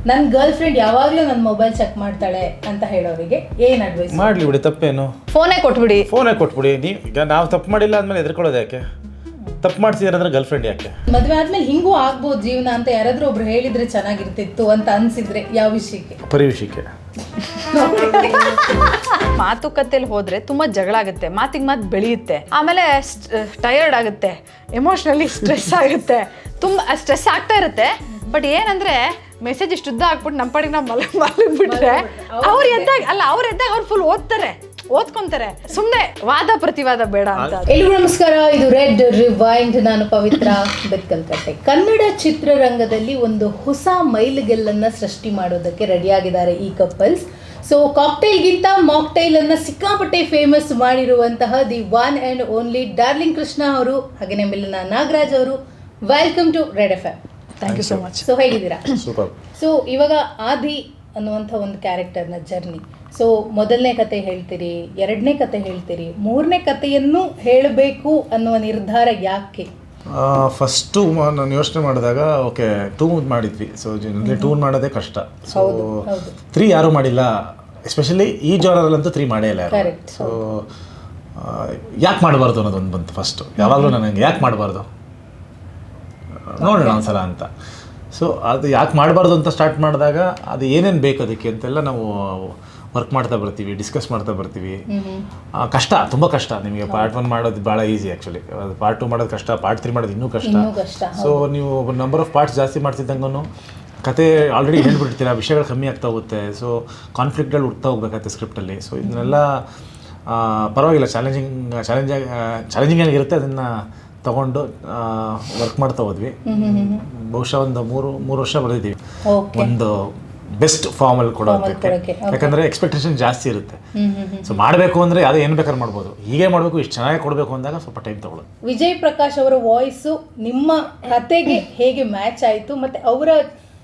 ನನ್ನ girl friend ಯಾವಾಗಲೂ ನನ್ನ ಮೊಬೈಲ್ ಚೆಕ್ ಮಾಡ್ತಾಳೆ ಅಂತ ಹೇಳೋರಿಗೆ ಏನು ಅಡ್ವೈಸ್? ಮಾಡಲಿ ಬಿಡಿ, ತಪ್ಪೇನು? ಫೋನೇ ಕೊಟ್ಬಿಡಿ. ಈಗ ನಾವು ತಪ್ಪು ಮಾಡಿಲ್ಲ ಅಂದಮೇಲೆ ಎದ್ಕೊಳ್ಳೋದು ಯಾಕೆ? ತಪ್ಪು ಮಾಡ್ತಿದಾರಂದ್ರೆ ಗರ್ಲ್ ಫ್ರೆಂಡ್ ಯಾಕೆ? ಮದುವೆ ಆದ್ಮೇಲೆ ಹಿಂಗೂ ಆಗ್ಬೋದು ಜೀವನ ಅಂತ ಯಾರಾದ್ರೂ ಒಬ್ರು ಹೇಳಿದ್ರೆ ಚೆನ್ನಾಗಿರ್ತಿತ್ತು ಅಂತ ಅನ್ಸಿದ್ರೆ ಯಾವ ವಿಷಯಕ್ಕೆ? ಪರಿವಿಷಯಕ್ಕೆ. ಮಾತುಕತೆಯಲ್ಲಿ ಹೋದ್ರೆ ತುಂಬಾ ಜಗಳ ಆಗುತ್ತೆ, ಮಾತಿಗೆ ಮಾತು ಬೆಳೆಯುತ್ತೆ, ಆಮೇಲೆ ಟಯರ್ಡ್ ಆಗುತ್ತೆ, ಎಮೋಷ್ನಲಿ ಸ್ಟ್ರೆಸ್ ಆಗುತ್ತೆ, ತುಂಬಾ ಸ್ಟ್ರೆಸ್ ಆಗ್ತಾ ಇರುತ್ತೆ. ಬಟ್ ಏನಂದ್ರೆ ಮೆಸೇಜ್ ಇಷ್ಟು ಉದ್ದ ಹಾಕ್ಬಿಟ್ಟು ನಮ್ಮ ಪಾಡಿಗೆ ನಾವು ಮಲಗ್ಬಿಟ್ರೆ ಅವ್ರು ಎದ್ದಾಗ ಅವ್ರು ಫುಲ್ ಓದ್ಕೊಂತಾರೆ. ಸುಮ್ಮನೆ ವಾದ ಪ್ರತಿವಾದ ಬೇಡ ಅಂತ. ಎಲ್ರಿಗೂ ನಮಸ್ಕಾರ, ಇದು ರೆಡ್ ರಿವೈಂಡ್. ನಾನು ಪವಿತ್ರ ಬೆಕ್ಕಲ್ಕಟ್ಟೆ. ಕನ್ನಡ ಚಿತ್ರರಂಗದಲ್ಲಿ ಒಂದು ಹೊಸ ಮೈಲಿಗಲ್ಲನ್ನ ಸೃಷ್ಟಿ ಮಾಡೋದಕ್ಕೆ ರೆಡಿಯಾಗಿದ್ದಾರೆ ಈ ಕಪಲ್ಸ್. ಸೊ ಕಾಕ್ಟೈಲ್ಗಿಂತ ಮಾಕ್ಟೈಲ್ ಅನ್ನ ಸಿಕ್ಕಾಪಟ್ಟೆ ಫೇಮಸ್ ಮಾಡಿರುವಂತಹ the one and only darling Krishna ಅವರು ಹಾಗೆಯೇ ಮಿಲನ ನಾಗರಾಜ್ ಅವರು. Welcome to Red FM. Thank you so much. So ಹೇಗಿದ್ದೀರಾ? ಸೂಪರ್. ಸೊ ಇವಾಗ ಆದಿ ಅನ್ನುವಂಥ ಒಂದು ಕ್ಯಾರೆಕ್ಟರ್ನ ಜರ್ನಿ. ಸೊ ಮೊದಲನೇ ಕತೆ ಹೇಳ್ತೀರಿ, ಎರಡನೇ ಕತೆ ಹೇಳ್ತೀರಿ, ಮೂರನೇ ಕತೆಯನ್ನು ಹೇಳಬೇಕು ಅನ್ನುವ ನಿರ್ಧಾರ ಯಾಕೆ? ಫಸ್ಟು ನಾನು ಯೋಚನೆ ಮಾಡಿದಾಗ ಓಕೆ 2 ಮಾಡಿದ್ವಿ. ಸೊ ಜನರಲಿ 2 ಮಾಡೋದೇ ಕಷ್ಟ. ಸೊ 3 ಯಾರೂ ಮಾಡಿಲ್ಲ, ಎಸ್ಪೆಷಲಿ ಈ ಜಾನರಲ್ಲಂತೂ 3 ಮಾಡೇ ಇಲ್ಲ ಯಾರು. ಸೊ ಯಾಕೆ ಮಾಡಬಾರ್ದು ಅನ್ನೋದೊಂದು ಬಂತು ಫಸ್ಟು. ಯಾವಾಗಲೂ ನನಗೆ ಯಾಕೆ ಮಾಡಬಾರ್ದು ನೋಡೋಣ ಒಂದ್ಸಲ ಅಂತ. ಸೊ ಅದು ಯಾಕೆ ಮಾಡಬಾರ್ದು ಅಂತ ಸ್ಟಾರ್ಟ್ ಮಾಡಿದಾಗ ಅದು ಏನೇನು ಬೇಕು ಅದಕ್ಕೆ ಅಂತೆಲ್ಲ ನಾವು ವರ್ಕ್ ಮಾಡ್ತಾ ಬರ್ತೀವಿ, ಡಿಸ್ಕಸ್ ಮಾಡ್ತಾ ಬರ್ತೀವಿ. ಕಷ್ಟ, ತುಂಬ ಕಷ್ಟ. ನಿಮಗೆ ಪಾರ್ಟ್ 1 ಮಾಡೋದು ಭಾಳ ಈಸಿ ಆ್ಯಕ್ಚುಲಿ. ಪಾರ್ಟ್ 2 ಮಾಡೋದು ಕಷ್ಟ, ಪಾರ್ಟ್ 3 ಮಾಡೋದು ಇನ್ನೂ ಕಷ್ಟ. ಸೊ ನೀವು ನಂಬರ್ ಆಫ್ ಪಾರ್ಟ್ಸ್ ಜಾಸ್ತಿ ಮಾಡ್ತಿದ್ದಂಗೂ ಕತೆ ಆಲ್ರೆಡಿ ಹೇಳ್ಬಿಡ್ತೀರಾ, ವಿಷಯಗಳು ಕಮ್ಮಿ ಆಗ್ತಾ ಹೋಗುತ್ತೆ. ಸೊ ಕಾನ್ಫ್ಲಿಕ್ಟ್ಗಳು ಹುಡ್ತಾ ಹೋಗ್ಬೇಕಾಗುತ್ತೆ ಸ್ಕ್ರಿಪ್ಟಲ್ಲಿ. ಸೊ ಇದನ್ನೆಲ್ಲ ಪರವಾಗಿಲ್ಲ, ಚಾಲೆಂಜಿಂಗ್ ಆಗಿರುತ್ತೆ. ಅದನ್ನು ತಗೊಂಡು ವರ್ಕ್ ಮಾಡ್ತಾ ಹೋದ್ವಿ. ಬಹುಶಃ ಒಂದು ಮೂರು ವರ್ಷ ಬರೆದಿದ್ದೀವಿ ಒಂದು ಬೆಸ್ಟ್ ಫಾರ್ಮಲ್ಲಿ ಕೊಡೋದಕ್ಕೆ. ಯಾಕಂದರೆ ಎಕ್ಸ್ಪೆಕ್ಟೇಷನ್ ಜಾಸ್ತಿ ಇರುತ್ತೆ. ಸೊ ಮಾಡಬೇಕು ಅಂದರೆ ಯಾವುದೇ ಏನು ಬೇಕಾದ್ರೂ ಮಾಡ್ಬೋದು. ಹೀಗೆ ಮಾಡಬೇಕು, ಇಷ್ಟು ಚೆನ್ನಾಗಿ ಕೊಡಬೇಕು ಅಂದಾಗ ಸ್ವಲ್ಪ ಟೈಮ್ ತಗೊಳ್ಳೋದು. ವಿಜಯ್ ಪ್ರಕಾಶ್ ಅವರ ವಾಯ್ಸು ನಿಮ್ಮ ಕತೆಗೆ ಹೇಗೆ ಮ್ಯಾಚ್ ಆಯಿತು ಮತ್ತು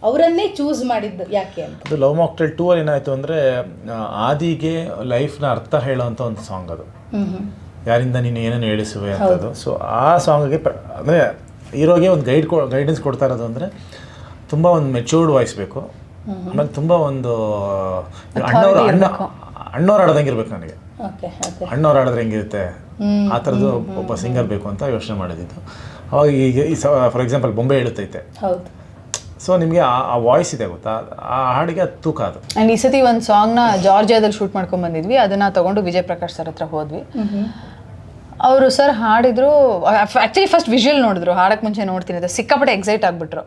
ಅವರನ್ನೇ ಚೂಸ್ ಮಾಡಿದ್ದು ಯಾಕೆ ಅಂತ? ಅದು ಲವ್ ಮಾಕ್ಟೈಲ್ 2 ಅಲ್ಲಿ ಏನಾಯಿತು ಅಂದರೆ ಆದಿಗೆ ಲೈಫ್ನ ಅರ್ಥ ಹೇಳೋವಂಥ ಒಂದು ಸಾಂಗ್ ಅದು. ಯಾರಿಂದ ನೀನು ಏನೇನು ಹೇಳಿಸುವೆ ಅಂತದ್ದು. ಸೊ ಆ ಸಾಂಗ್ಗೆ ಅಂದರೆ ಹೀರೋಗೆ ಒಂದು ಗೈಡೆನ್ಸ್ ಕೊಡ್ತಾ ಇರೋದು ಅಂದರೆ ತುಂಬ ಒಂದು ಮೆಚೂರ್ಡ್ ವಾಯ್ಸ್ ಬೇಕು. ಆಮೇಲೆ ತುಂಬ ಒಂದು ಅಣ್ಣವ್ರು ಆಡೋದಂಗೆ ಇರ್ಬೇಕು ನನಗೆ. ಅಣ್ಣವ್ರು ಆಡಿದ್ರೆ ಹೆಂಗಿರುತ್ತೆ ಆ ಥರದ್ದು ಒಬ್ಬ ಸಿಂಗರ್ ಬೇಕು ಅಂತ ಯೋಚನೆ ಮಾಡಿದ್ದು. ಅವಾಗ ಈಗ ಫಾರ್ ಎಕ್ಸಾಂಪಲ್ ಬೊಂಬೆ ಹೇಳುತ್ತೈತೆ. ಸೊ ನಿಮಗೆ ಆ ವಾಯ್ಸ್ ಇದೆ ಗೊತ್ತಾ, ಆ ಹಾಡಿಗೆ ಅದು ತೂಕ ಅದು. ಆ್ಯಂಡ್ ಈ ಸತಿ ಒಂದು ಸಾಂಗ್ನ ಜಾರ್ಜಿಯಾದಲ್ಲಿ ಶೂಟ್ ಮಾಡ್ಕೊಂಡು ಬಂದಿದ್ವಿ. ಅದನ್ನು ತೊಗೊಂಡು ವಿಜಯ್ ಪ್ರಕಾಶ್ ಸರ್ ಹತ್ರ ಹೋದ್ವಿ. ಅವರು ಸರ್ ಹಾಡಿದ್ರು. ಆ್ಯಕ್ಚುಲಿ ಫಸ್ಟ್ ವಿಜುವಲ್ ನೋಡಿದ್ರು, ಹಾಡಕ್ಕೆ ಮುಂಚೆ ನೋಡ್ತೀನಿ ಅದು ಸಿಕ್ಕಾಪಟ್ಟೆ ಎಕ್ಸೈಟ್ ಆಗಿಬಿಟ್ರು.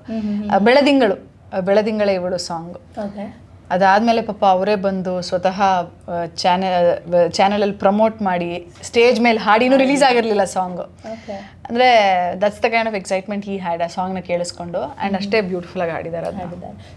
ಬೆಳದಿಂಗಳೇ ಇವಳು ಸಾಂಗ್. ಅದಾದಮೇಲೆ ಪಾಪ ಅವರೇ ಬಂದು ಸ್ವತಃ ಚಾನಲಲ್ಲಿ ಪ್ರಮೋಟ್ ಮಾಡಿ ಸ್ಟೇಜ್ ಮೇಲೆ ಹಾಡಿನೂ ರಿಲೀಸ್ ಆಗಿರಲಿಲ್ಲ ಸಾಂಗು. ಅಂದರೆ that's the kind of excitement he had ಆ ಸಾಂಗ್ನ ಕೇಳಿಸ್ಕೊಂಡು. ಆ್ಯಂಡ್ ಅಷ್ಟೇ ಬ್ಯೂಟಿಫುಲ್ಲಾಗಿ ಹಾಡಿದ್ದಾರೆ.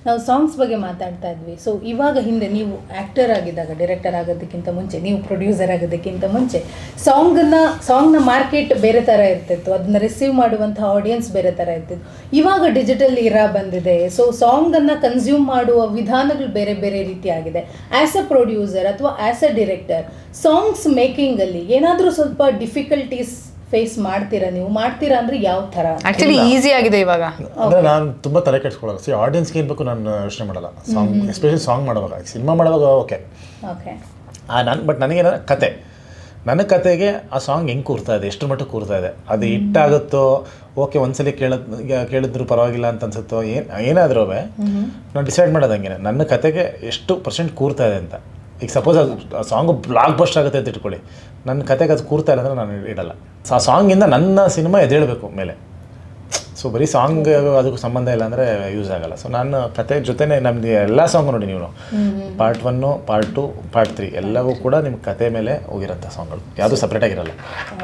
ನಾವು ಸಾಂಗ್ಸ್ ಬಗ್ಗೆ ಮಾತಾಡ್ತಾ ಇದ್ವಿ. ಸೊ ಇವಾಗ ಹಿಂದೆ ನೀವು ಆ್ಯಕ್ಟರ್ ಆಗಿದ್ದಾಗ, ಡೈರೆಕ್ಟರ್ ಆಗೋದಕ್ಕಿಂತ ಮುಂಚೆ, ನೀವು ಪ್ರೊಡ್ಯೂಸರ್ ಆಗೋದಕ್ಕಿಂತ ಮುಂಚೆ ಸಾಂಗ್ನ ಮಾರ್ಕೆಟ್ ಬೇರೆ ಥರ ಇರ್ತಿತ್ತು, ಅದನ್ನ ರಿಸೀವ್ ಮಾಡುವಂಥ ಆಡಿಯನ್ಸ್ ಬೇರೆ ಥರ ಇರ್ತಿತ್ತು. ಇವಾಗ ಡಿಜಿಟಲ್ ಇರಾ ಬಂದಿದೆ. ಸೊ ಸಾಂಗನ್ನು ಕನ್ಸ್ಯೂಮ್ ಮಾಡುವ ವಿಧಾನಗಳು ಬೇರೆ ಬೇರೆ ರೀತಿ ಆಗಿದೆ. ಆ್ಯಸ್ ಅ ಪ್ರೊಡ್ಯೂಸರ್ ಅಥವಾ ಆ್ಯಸ್ ಅ ಡೈರೆಕ್ಟರ್ ಸಾಂಗ್ಸ್ ಮೇಕಿಂಗಲ್ಲಿ ಏನಾದರೂ ಸ್ವಲ್ಪ ಡಿಫಿಕಲ್ಟೀಸ್ ಫೇಸ್ ಮಾಡ್ತೀರಾ? ನೀವು ಮಾಡ್ತೀರಾ ಅಂದರೆ ಯಾವ ಥರ? ಆ್ಯಕ್ಚುಲಿ ಈಸಿ ಆಗಿದೆ ಇವಾಗ. ಅಂದರೆ ನಾನು ತುಂಬ ತಲೆ ಕೆಡಿಸ್ಕೊಳ್ಳಲ್ಲ. ಸಿ ಆಡಿಯನ್ಸ್ಗೆ ಏನು ಬೇಕು ನಾನು ಯೋಚನೆ ಮಾಡಲ್ಲ. ಸಾಂಗ್ ಎಸ್ಪೆಷಲಿ ಸಾಂಗ್ ಮಾಡುವಾಗ, ಸಿನಿಮಾ ಮಾಡುವಾಗ ಓಕೆ ಬಟ್ ನನಗೇನ ನನ್ನ ಕತೆಗೆ ಆ ಸಾಂಗ್ ಹೆಂಗೆ ಕೂರ್ತಾ ಇದೆ, ಎಷ್ಟು ಮಟ್ಟಿಗೆ ಕೂರ್ತಾ ಇದೆ, ಅದು ಹಿಟ್ಟಾಗುತ್ತೋ ಓಕೆ, ಒಂದ್ಸಲಿ ಕೇಳಿದ್ರು ಪರವಾಗಿಲ್ಲ ಅಂತ ಅನ್ಸುತ್ತೋ, ಏನಾದರೂ ನಾನು ಡಿಸೈಡ್ ಮಾಡೋದು ಹಂಗೆ ನನ್ನ ಕತೆಗೆ ಎಷ್ಟು % ಕೂರ್ತಾ ಇದೆ ಅಂತ. ಈಗ ಸಪೋಸ್ ಅದು ಆ ಸಾಂಗು ಬ್ಲಾಕ್ ಬಸ್ಟ್ ಆಗುತ್ತೆ ಅಂತ ಇಟ್ಕೊಳ್ಳಿ, ನನ್ನ ಕತೆಗೆ ಅದು ಕೂರ್ತಾ ಇಲ್ಲ ಅಂದರೆ ನಾನು ಇಡಲ್ಲ. ಸೊ ಆ ಸಾಂಗಿಂದ ನನ್ನ ಸಿನಿಮಾ ಎದ್ದೇಳಬೇಕು ಮೇಲೆ. ಸೊ ಬರೀ ಸಾಂಗ್ ಅದಕ್ಕೂ ಸಂಬಂಧ ಇಲ್ಲ ಅಂದರೆ ಯೂಸ್ ಆಗಲ್ಲ. ಸೊ ನಾನು ಕತೆ ಜೊತೆನೇ ನಮಗೆ ಎಲ್ಲ ಸಾಂಗು ನೋಡಿ ನೀವು ಪಾರ್ಟ್ 1, ಪಾರ್ಟ್ 2, ಪಾರ್ಟ್ 3 ಎಲ್ಲವೂ ಕೂಡ ನಿಮ್ಮ ಕತೆ ಮೇಲೆ ಹೋಗಿರೋಂಥ ಸಾಂಗ್ಗಳು, ಯಾವುದೂ ಸಪ್ರೇಟಾಗಿರಲ್ಲ.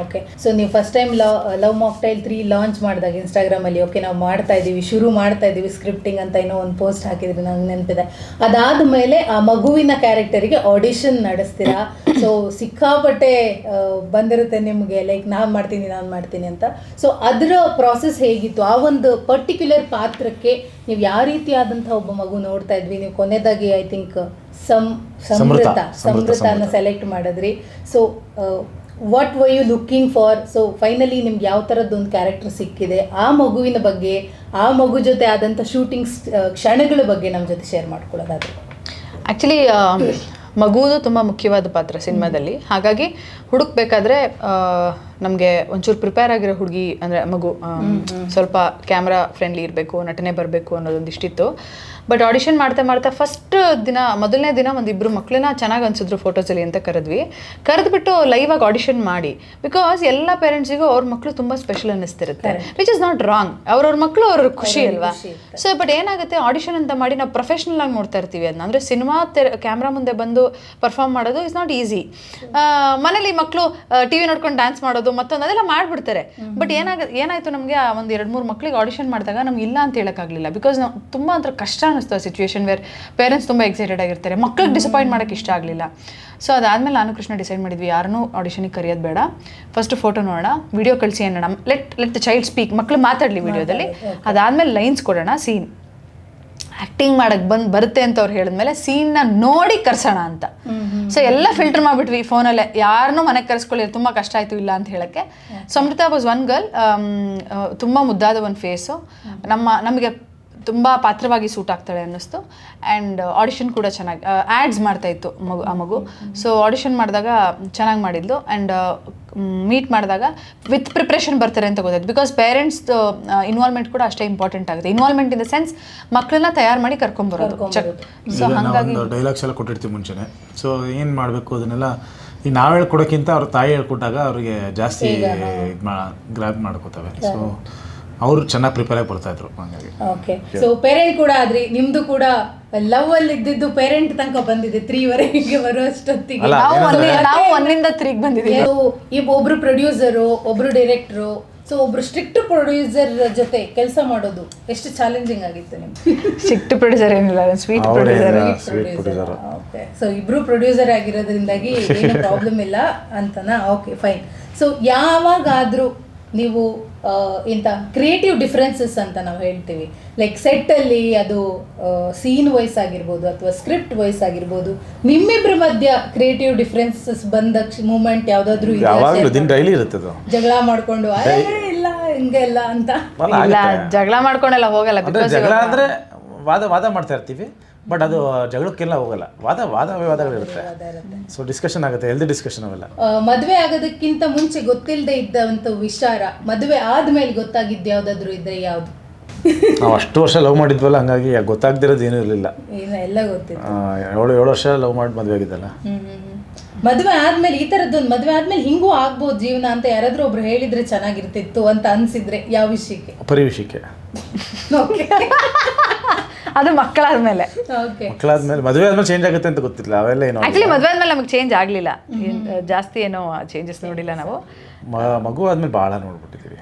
ಓಕೆ. ಸೊ ನೀವು first time love mocktail 3 launch ಮಾಡಿದಾಗ ಇನ್ಸ್ಟಾಗ್ರಾಮಲ್ಲಿ ಓಕೆ ನಾವು ಶುರು ಮಾಡ್ತಾ ಇದ್ದೀವಿ ಸ್ಕ್ರಿಪ್ಟಿಂಗ್ ಅಂತ ಏನೋ ಒಂದು ಪೋಸ್ಟ್ ಹಾಕಿದ್ರಿ, ನಂಗೆ ನೆನಪಿದೆ. ಅದಾದಮೇಲೆ ಆ ಮಗುವಿನ ಕ್ಯಾರೆಕ್ಟರಿಗೆ ಆಡಿಷನ್ ನಡೆಸ್ತೀರಾ. ಸೊ ಸಿಕ್ಕಾಪಟ್ಟೆ ಬಂದಿರುತ್ತೆ ನಿಮಗೆ, ಲೈಕ್ ನಾನು ಮಾಡ್ತೀನಿ ಅಂತ. ಸೊ ಅದರ ಪ್ರಾಸೆಸ್ ಹೇಗಿತ್ತು? ಆ ಒಂದು ಪರ್ಟಿಕ್ಯುಲರ್ ಪಾತ್ರಕ್ಕೆ ನೀವು ಯಾವ ರೀತಿಯಾದಂಥ ಒಬ್ಬ ಮಗು ನೋಡ್ತಾ ಇದ್ವಿ? ನೀವು ಕೊನೆಯದಾಗಿ ಐ ಥಿಂಕ್ ಸಮೃತನ ಸೆಲೆಕ್ಟ್ ಮಾಡಿದ್ರಿ. So what were you looking for? So finally ನಿಮ್ಗೆ ಯಾವ ಥರದ್ದೊಂದು ಕ್ಯಾರೆಕ್ಟರ್ ಸಿಕ್ಕಿದೆ, ಆ ಮಗುವಿನ ಬಗ್ಗೆ, ಆ ಮಗು ಜೊತೆ ಆದಂಥ ಶೂಟಿಂಗ್ ಕ್ಷಣಗಳ ಬಗ್ಗೆ ನಮ್ಮ ಜೊತೆ ಶೇರ್ ಮಾಡ್ಕೊಳ್ಳೋದಾದ್ರೆ. ಆ್ಯಕ್ಚುಲಿ ಮಗುವುದು ತುಂಬ ಮುಖ್ಯವಾದ ಪಾತ್ರ ಸಿನಿಮಾದಲ್ಲಿ. ಹಾಗಾಗಿ ಹುಡುಕ್ಬೇಕಾದ್ರೆ ನಮಗೆ ಒಂಚೂರು ಪ್ರಿಪೇರ್ ಆಗಿರೋ ಹುಡುಗಿ ಅಂದರೆ ಮಗು ಸ್ವಲ್ಪ ಕ್ಯಾಮ್ರಾ ಫ್ರೆಂಡ್ಲಿ ಇರಬೇಕು, ನಟನೆ ಬರಬೇಕು ಅನ್ನೋದೊಂದಿಷ್ಟಿತ್ತು. ಬಟ್ ಆಡಿಷನ್ ಮಾಡ್ತಾ ಫಸ್ಟ್ ದಿನ, ಮೊದಲನೇ ದಿನ ಒಂದಿಬ್ಬರು ಮಕ್ಕಳನ್ನ ಚೆನ್ನಾಗಿ ಅನ್ಸಿದ್ರು ಫೋಟೋಸಲ್ಲಿ ಅಂತ ಕರೆದ್ಬಿಟ್ಟು ಲೈವಾಗಿ ಆಡಿಷನ್ ಮಾಡಿ. ಬಿಕಾಸ್ ಎಲ್ಲ ಪೇರೆಂಟ್ಸಿಗೂ ಅವ್ರ ಮಕ್ಕಳು ತುಂಬ ಸ್ಪೆಷಲ್ ಅನ್ನಿಸ್ತಿರುತ್ತೆ, ವಿಚ್ ಇಸ್ ನಾಟ್ ರಾಂಗ್. ಅವ್ರವ್ರ ಮಕ್ಕಳು ಅವ್ರ ಖುಷಿ ಅಲ್ವಾ. ಸೊ ಬಟ್ ಏನಾಗುತ್ತೆ, ಆಡಿಷನ್ ಅಂತ ಮಾಡಿ ನಾವು ಪ್ರೊಫೆಷ್ನಲ್ ಆಗಿ ನೋಡ್ತಾ ಇರ್ತೀವಿ ಅದನ್ನ. ಅಂದರೆ ಸಿನಿಮಾ ಕ್ಯಾಮ್ರಾ ಮುಂದೆ ಬಂದು ಪರ್ಫಾರ್ಮ್ ಮಾಡೋದು ಇಸ್ ನಾಟ್ ಈಸಿ. ಮನೇಲಿ ಮಕ್ಕಳು ಟಿ ವಿ ನೋಡ್ಕೊಂಡು ಡ್ಯಾನ್ಸ್ ಮಾಡೋದು ಮತ್ತೊಂದು ಅದೆಲ್ಲ ಮಾಡಿಬಿಡ್ತಾರೆ. ಬಟ್ ಏನಾಯಿತು, ನಮಗೆ ಒಂದು 2-3 ಮಕ್ಕಳಿಗೆ ಆಡಿಷನ್ ಮಾಡಿದಾಗ ನಮ್ಗೆ ಇಲ್ಲ ಅಂತ ಹೇಳೋಕ್ಕಾಗಲಿಲ್ಲ. ಬಿಕಾಸ್ ನಾವು ತುಂಬ ಒಂಥರ ಕಷ್ಟ ಅನ್ನಿಸ್ತು ಆ ಸಿಚುವೇಶನ್ ವೇರ್ ಪೇರೆಂಟ್ಸ್ ತುಂಬ ಎಕ್ಸೈಟೆಡ್ ಆಗಿರ್ತಾರೆ, ಮಕ್ಕಳಿಗೆ ಡಿಸಪಾಯಿಂಟ್ ಮಾಡೋಕ್ಕೆ ಇಷ್ಟ ಆಗಲಿಲ್ಲ. ಸೊ ಅದಾದಮೇಲೆ ನಾನು ಕೃಷ್ಣ ಡಿಸೈಡ್ ಮಾಡಿದ್ವಿ, ಯಾರನ್ನೂ ಆಡಿಷನಿಗೆ ಕರೆಯೋದು ಬೇಡ, ಫಸ್ಟ್ ಫೋಟೋ ನೋಡೋಣ, ವಿಡಿಯೋ ಕಳಿಸಿ ಅನ್ನೋಣ, ಲೆಟ್ ದ ಚೈಲ್ಡ್ ಸ್ಪೀಕ್, ಮಕ್ಕಳು ಮಾತಾಡಲಿ ವಿಡಿಯೋದಲ್ಲಿ. ಅದಾದಮೇಲೆ ಲೈನ್ಸ್ ಕೊಡೋಣ, ಸೀನ್ ಆ್ಯಕ್ಟಿಂಗ್ ಮಾಡೋಕ್ಕೆ ಬರುತ್ತೆ ಅಂತ ಅವ್ರು ಹೇಳಿದ್ಮೇಲೆ ಸೀನ್ನ ನೋಡಿ ಕರ್ಸೋಣ ಅಂತ. ಸೊ ಎಲ್ಲ ಫಿಲ್ಟರ್ ಮಾಡಿಬಿಟ್ವಿ ಫೋನಲ್ಲೇ, ಯಾರನ್ನೂ ಮನೆಗೆ ಕರೆಸ್ಕೊಳ್ಳಿ, ತುಂಬ ಕಷ್ಟ ಆಯಿತು ಇಲ್ಲ ಅಂತ ಹೇಳೋಕ್ಕೆ. So Amrutha was one girl, ತುಂಬ ಮುದ್ದಾದ ಒಂದು ಫೇಸು, ನಮಗೆ ತುಂಬ ಪಾತ್ರವಾಗಿ ಸೂಟ್ ಆಗ್ತಾಳೆ ಅನ್ನಿಸ್ತು. ಆ್ಯಂಡ್ ಆಡಿಷನ್ ಕೂಡ ಚೆನ್ನಾಗಿ ಆ್ಯಡ್ಸ್ ಮಾಡ್ತಾಯಿತ್ತು ಆ ಮಗು. ಸೊ ಆಡಿಷನ್ ಮಾಡಿದಾಗ ಚೆನ್ನಾಗಿ ಮಾಡಿದ್ಲು. ಆ್ಯಂಡ್ ಮೀಟ್ ಮಾಡಿದಾಗ ವಿತ್ ಪ್ರಿಪ್ರೇಷನ್ ಬರ್ತಾರೆ ಅಂತ ಗೊತ್ತಾಯ್ತು. ಬಿಕಾಸ್ ಪೇರೆಂಟ್ಸ್ ಇನ್ವಾಲ್ವ್ಮೆಂಟ್ ಕೂಡ ಅಷ್ಟೇ ಇಂಪಾರ್ಟೆಂಟ್ ಆಗುತ್ತೆ. ಇನ್ವಾಲ್ವ್ಮೆಂಟ್ ಇನ್ ದ ಸೆನ್ಸ್ ಮಕ್ಕಳನ್ನ ತಯಾರು ಮಾಡಿ ಕರ್ಕೊಂಬರೋದು. ಸೊ ಹಾಗಾಗಿ ಡೈಲಾಗ್ಸ್ ಎಲ್ಲ ಕೊಟ್ಟಿರ್ತೀವಿ ಮುಂಚೆನೆ. ಸೊ ಏನು ಮಾಡಬೇಕು ಅದನ್ನೆಲ್ಲ ಈಗ ನಾವು ಹೇಳ್ಕೊಡೋಕ್ಕಿಂತ ಅವ್ರ ತಾಯಿ ಹೇಳ್ಕೊಟ್ಟಾಗ ಅವ್ರಿಗೆ ಜಾಸ್ತಿ ಗ್ರಾಬ್ ಮಾಡ್ಕೋತವೆ. ಸೊ ಅವರು ಚೆನ್ನಾಗಿ ಪ್ರಿಪೇರ್ ಆಗಿ ಬರ್ತಾ ಇದ್ರು ಹಾಗಾಗಿ. ಓಕೆ, ಸೊ ಪೇರೆಂಟ್ ಕೂಡ ಆದ್ರಿ, ನಿಮ್ದು ಕೂಡ ಲವ್ ಅಲ್ಲಿ ಇದ್ದಿದ್ದು ಪೇರೆಂಟ್ ತನಕ ಬಂದಿದೆ 3ವರೆಗೆ ಬರುವಷ್ಟೊತ್ತಿಗೆ. ನಾವು 1ರಿಂದ 3ಗೆ ಬಂದಿದ್ದೀವಿ. ಈಗ ಒಬ್ರು ಪ್ರೊಡ್ಯೂಸರು, ಒಬ್ರು ಡೈರೆಕ್ಟ್ರು, ಸೊ ಒಬ್ರು ಸ್ಟ್ರಿಕ್ಟ್ ಪ್ರೊಡ್ಯೂಸರ್ ಜೊತೆ ಕೆಲಸ ಮಾಡೋದು ಎಷ್ಟು ಚಾಲೆಂಜಿಂಗ್ ಆಗಿತ್ತು ನಿಮ್ಗೆ? ಸ್ಟ್ರಿಕ್ಟ್ ಪ್ರೊಡ್ಯೂಸರ್ ಏನಿಲ್ಲ, ಸ್ವೀಟ್ ಪ್ರೊಡ್ಯೂಸರ್. ಓಕೆ, ಸೊ ಇಬ್ರು ಪ್ರೊಡ್ಯೂಸರ್ ಆಗಿರೋದ್ರಿಂದಾಗಿ ಏನು ಪ್ರಾಬ್ಲಮ್ ಇಲ್ಲ ಅಂತನಾ? Okay fine. ಸೊ ಯಾವಾಗಾದ್ರೂ ನೀವು ಇಂಥ ಕ್ರಿಯೇಟಿವ್ ಡಿಫ್ರೆನ್ಸಸ್ ಅಂತ ನಾವು ಹೇಳ್ತೀವಿ, ಲೈಕ್ ಸೆಟ್ಟಲ್ಲಿ ಅದು ಸೀನ್ ವೈಸ್ ಆಗಿರ್ಬೋದು ಅಥವಾ ಸ್ಕ್ರಿಪ್ಟ್ ವೈಸ್ ಆಗಿರ್ಬೋದು, ನಿಮ್ಮಿಬ್ಬರ ಮಧ್ಯ ಕ್ರಿಯೇಟಿವ್ ಡಿಫ್ರೆನ್ಸಸ್ ಬಂದ ಮೂಮೆಂಟ್ ಯಾವುದಾದ್ರೂ ಡೈಲಿ ಇರುತ್ತೆ, ಜಗಳ ಮಾಡ್ಕೊಂಡು ಇಲ್ಲ ಹಿಂಗೆಲ್ಲ ಅಂತ? ಇಲ್ಲ, ಜಗಳ ಮಾಡ್ಕೊಂಡೆಲ್ಲ ಹೋಗಲ್ಲ. ಜಗಳ ಅಂದರೆ ವಾದ ಮಾಡ್ತಾ ಇರ್ತೀವಿ, ಬಟ್ ಅದು ಜಗಳಕ್ಕೆಲ್ಲ ಹೋಗಲ್ಲ, ವಾದಗಳಿರುತ್ತೆ. ಸೊ ಡಿಸ್ಕಷನ್ ಆಗುತ್ತೆ, ಹೆಲ್ದಿ ಡಿಸ್ಕಷನ್ ಅವೆಲ್ಲ. ಮದುವೆ ಆಗೋದಕ್ಕಿಂತ ಮುಂಚೆ ಗೊತ್ತಿಲ್ಲದೆ ಇದ್ದಂಥ ವಿಚಾರ ಮದುವೆ ಆದ್ಮೇಲೆ ಗೊತ್ತಾಗಿದ್ದು ಯಾವ್ದಾದ್ರು ಇದ್ರೆ ಯಾವ್ದು? ನಾವು ಅಷ್ಟು ವರ್ಷ ಲವ್ ಮಾಡಿದ್ವಲ್ಲ, ಹಂಗಾಗಿ ಗೊತ್ತಾಗ್ದಿರೋದು ಏನೂ ಇರಲಿಲ್ಲ. ಎಲ್ಲ ಗೊತ್ತಿತ್ತು. 7 ವರ್ಷ ಲವ್ ಮಾಡಿ ಮದುವೆ ಆಗಿದ್ದಲ್ಲ. ಮದುವೆ ಆದ್ಮೇಲೆ ಈ ಥರದ್ದೊಂದು ಮದುವೆ ಆದ್ಮೇಲೆ ಹಿಂಗೂ ಆಗ್ಬೋದು ಜೀವನ ಅಂತ ಯಾರಾದ್ರೂ ಒಬ್ರು ಹೇಳಿದ್ರೆ ಚೆನ್ನಾಗಿರ್ತಿತ್ತು ಅಂತ ಅನ್ಸಿದ್ರೆ ಯಾವ ವಿಷಯಕ್ಕೆ? ಪರಿ ವಿಷಯಕ್ಕೆ. ಅದು ಮಕ್ಕಳಾದ್ಮೇಲೆ ಮದುವೆ ಆದ್ಮೇಲೆ ಚೇಂಜ್ ಆಗುತ್ತೆ ಅಂತ ಗೊತ್ತಿಲ್ಲ, ಅವೆಲ್ಲ ಏನು. ಆಕ್ಚುಲಿ ಮದುವೆ ಆದ್ಮೇಲೆ ನಮಗೆ ಚೇಂಜ್ ಆಗಲಿಲ್ಲ, ಜಾಸ್ತಿ ಏನೋ ಚೇಂಜಸ್ ನೋಡಿಲ್ಲ ನಾವು. ಮಗು ಆದ್ಮೇಲೆ ಭಾಳ ನೋಡ್ಬಿಟ್ಟಿದ್ದೀವಿ.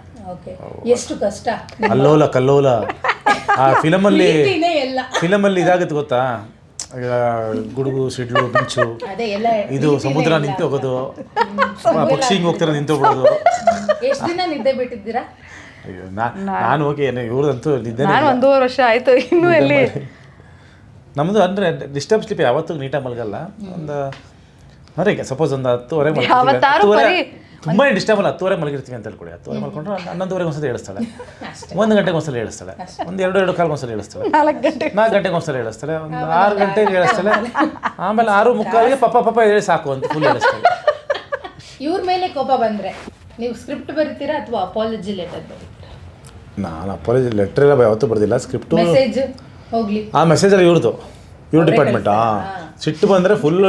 ಎಷ್ಟು ಕಷ್ಟ, ಅಲ್ಲೋಲ ಕಲ್ಲೋಲ. ಆ ಫಿಲಮಲ್ಲಿ ಇದಾಗುತ್ತೆ ಗೊತ್ತಾ, ಗುಡುಗು ಸಿಡ್ಲು ಮಿಂಚು, ಇದು ಸಮುದ್ರ ನಿಂತು ಹೋಗೋದು, ಪಕ್ಷಿ ಹಿಂಗೆ ಹೋಗ್ತಾರೆ ನಿಂತು ಹೋಗೋದು. ಎಷ್ಟು ದಿನ ನಿದ್ದೆ ಬಿಟ್ಟಿದ್ದೀರಾ? ಅಯ್ಯೋ ನಾನು ಹೋಗಿ ಇವ್ರದಂತೂ ನಿದ್ದೆ. ನಾನು 1.5 ವರ್ಷ ಆಯ್ತು, ಇನ್ನೂ ಎಲ್ಲಿ. ನಮ್ಮದು ಅಂದರೆ ಡಿಸ್ಟರ್ಬ್ ಸ್ಲಿಪ್ ಯಾವತ್ತೂ ನೀಟಾಗಿ ಮಲಗಲ್ಲ. ಒಂದು ಅಂದರೆ ಸಪೋಸ್ ಒಂದು 10:30 ತುಂಬ ಡಿಸ್ಟರ್ಬ್ ಅಲ್ಲ, 10:30 ಮಲಗಿರ್ತೀವಿ ಅಂತ ಹೇಳ್ಕೊಳ್ಳಿ. 10:30 ಮಲ್ಕೊಂಡ್ರೆ 11:30 ಒಂದ್ಸಲ ಹೇಳಿಸ್ತಾಳೆ, 1 ಗಂಟೆಗೆ ಒಂದ್ಸಲ ಹೇಳಿಸ್ತಾಳೆ, ಒಂದು 2 ಕಾಲ್ಗೆ ಒಂದ್ಸಲ ಹೇಳಿಸ್ತಾಳೆ, 4 ಗಂಟೆಗೆ ಒಂದ್ಸಲ ಹೇಳಿಸ್ತಾಳೆ, ಒಂದು 6 ಗಂಟೆಗೆ ಹೇಳಿಸ್ತಾಳೆ, ಆಮೇಲೆ 6:45ಗೆ ಪಪ್ಪ ಹೇಳಿ ಸಾಕು ಅಂತ ಫುಲ್ ಹೇಳಿಸ್ತಾಳೆ. ಇವ್ರ ಮೇಲೆ ಕೋಪ ಬಂದರೆ ನೀವು ಸ್ಕ್ರಿಪ್ಟ್ ಬರೀತೀರಾ ಅಥವಾ ಅಪಾಲಜಿ ಲೆಟರ್ ಬರೀತೀರಾ? ನಾನು ಅಪಾಲಜಿ ಲೆಟರ್ ಎಲ್ಲ ಯಾವತ್ತೂ ಬರ್ದಿಲ್ಲ, ಸ್ಕ್ರಿಪ್ಟು ಮೆಸೇಜ್ ಹೋಗ್ಲಿ. ಆ ಮೆಸೇಜಲ್ಲಿ ಇವ್ರ ಡಿಪಾರ್ಟ್ಮೆಂಟ್ ಸಿಟ್ಟು ಬಂದರೆ ಫುಲ್ಲು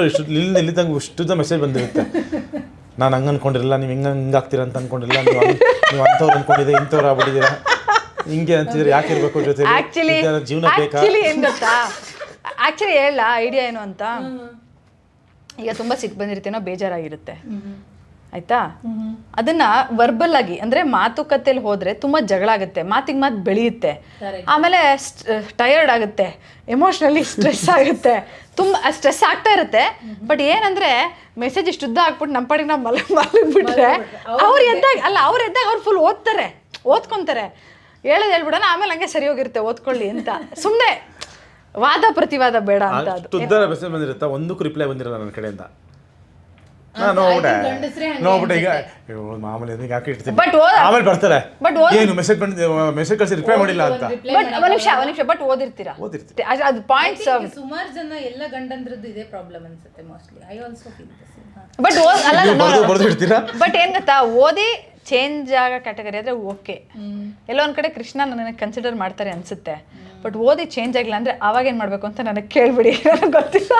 ಇಲ್ಲಿ ತಂಗ ಇಷ್ಟುದ ಮೆಸೇಜ್ ಬಂದಿರುತ್ತೆ. ನಾನು ಹಂಗೆ ಅಂದ್ಕೊಂಡಿರಲಿಲ್ಲ, ನೀವು ಹಿಂಗೆ ಆಗ್ತೀರ ಅಂತ ಅಂದ್ಕೊಂಡಿಲ್ಲ, ನೀವು ಅಂಥವ್ರು ಅಂದ್ಕೊಂಡಿದ್ದೆ, ಇಂಥವ್ರು ಆಗ್ಬಿಟ್ಟಿದ್ದೀರಾ, ಹಿಂಗೆ ಅಂತಿದ್ರೆ ಯಾಕೆ ಇರಬೇಕು ಜೊತೆ, ಜೀವನ ಬೇಕಾ? ಆ್ಯಕ್ಚುಲಿ ಹೇಳ ಐಡಿಯಾ ಏನು ಅಂತ, ಈಗ ತುಂಬ ಸಿಟ್ಟು ಬಂದಿರ್ತೇನೋ, ಬೇಜಾರಾಗಿರುತ್ತೆ ಆಯ್ತಾ, ಅದನ್ನ ವರ್ಬಲ್ ಆಗಿ ಅಂದರೆ ಮಾತುಕತೆಯಲ್ಲಿ ಹೋದರೆ ತುಂಬ ಜಗಳ ಆಗುತ್ತೆ, ಮಾತಿಗೆ ಮಾತು ಬೆಳೆಯುತ್ತೆ, ಆಮೇಲೆ ಟಯರ್ಡ್ ಆಗುತ್ತೆ, ಎಮೋಷ್ನಲಿ ಸ್ಟ್ರೆಸ್ ಆಗುತ್ತೆ, ತುಂಬ ಸ್ಟ್ರೆಸ್ ಆಗ್ತಾ ಇರುತ್ತೆ. ಬಟ್ ಏನಂದರೆ ಮೆಸೇಜ್ ಇಷ್ಟು ಉದ್ದ ಹಾಕ್ಬಿಟ್ಟು ನಮ್ಮ ಪಾಡಿಗೆ ನಾವು ಮಲಗಿಬಿಟ್ರೆ ಅವ್ರು ಎದ್ದಾಗ ಅವ್ರು ಫುಲ್ ಓದ್ಕೊತಾರೆ, ಹೇಳ್ಬಿಡೋಣ, ಆಮೇಲೆ ಹಂಗೆ ಸರಿ ಹೋಗಿರುತ್ತೆ, ಓದ್ಕೊಳ್ಳಿ ಅಂತ. ಸುಮ್ಮನೆ ವಾದ ಪ್ರತಿವಾದ ಬೇಡ ಅಂತ. ಮೆಸೇಜ್ ಬಂದಿರುತ್ತೆ, ಒಂದಕ್ಕೂ ರಿಪ್ಲೈ ಬಂದಿರಲ್ಲ ನನ್ನ ಕಡೆಯಿಂದ. ನಾನು ಗಂಡಸ್ರೇ ಹಂಗೆ ನೋಡ್ಬಿಟ್ಟೆ ಈಗ ಅಯ್ಯೋ, ಮಾಮೂಲಿ ಅದಕ್ಕೆ ಯಾಕೆ ಇಡ್ತೀನಿ ಬಟ್ ಆಮೇಲೆ ಬರ್ತಾರೆ ಬಟ್ ಏನು ಮೆಸೇಜ್ ಕಳಿಸಿ ರಿಪ್ಲೈ ಮಾಡಿಲ್ಲ ಅಂತ ಒಂದ್ ನಿಮಿಷ ಬಟ್ ಓದಿರ್ತೀರಾ ಅದು ಪಾಯಿಂಟ್ಸ್. ಸುಮಾರು ಜನ ಎಲ್ಲ ಗಂಡಂದ್ರದ್ದು ಇದೇ ಪ್ರಾಬ್ಲಮ್ ಅನ್ಸುತ್ತೆ mostly. I also feel but ಅಲ್ಲ ಬರ್ದು ಇಡ್ತೀರಾ. ಬಟ್ ಏನ್ ಗೊತ್ತಾ, ಓದಿ ಚೇಂಜ್ ಆಗೋ ಕ್ಯಾಟಗರಿ ಆದ್ರೆ ಓಕೆ. ಎಲ್ಲೋ ಒಂದ್ ಕಡೆ ಕೃಷ್ಣ ನನಗೆ ಕನ್ಸಿಡರ್ ಮಾಡ್ತಾರೆ ಅನ್ಸುತ್ತೆ. ಬಟ್ ಓದಿ ಚೇಂಜ್ ಆಗಿಲ್ಲ ಅಂದ್ರೆ ಅವಾಗ ಏನ್ ಮಾಡ್ಬೇಕು ಅಂತ ನನಗೆ ಕೇಳ್ಬಿಡಿ, ನನಗೆ ಗೊತ್ತಿಲ್ಲ.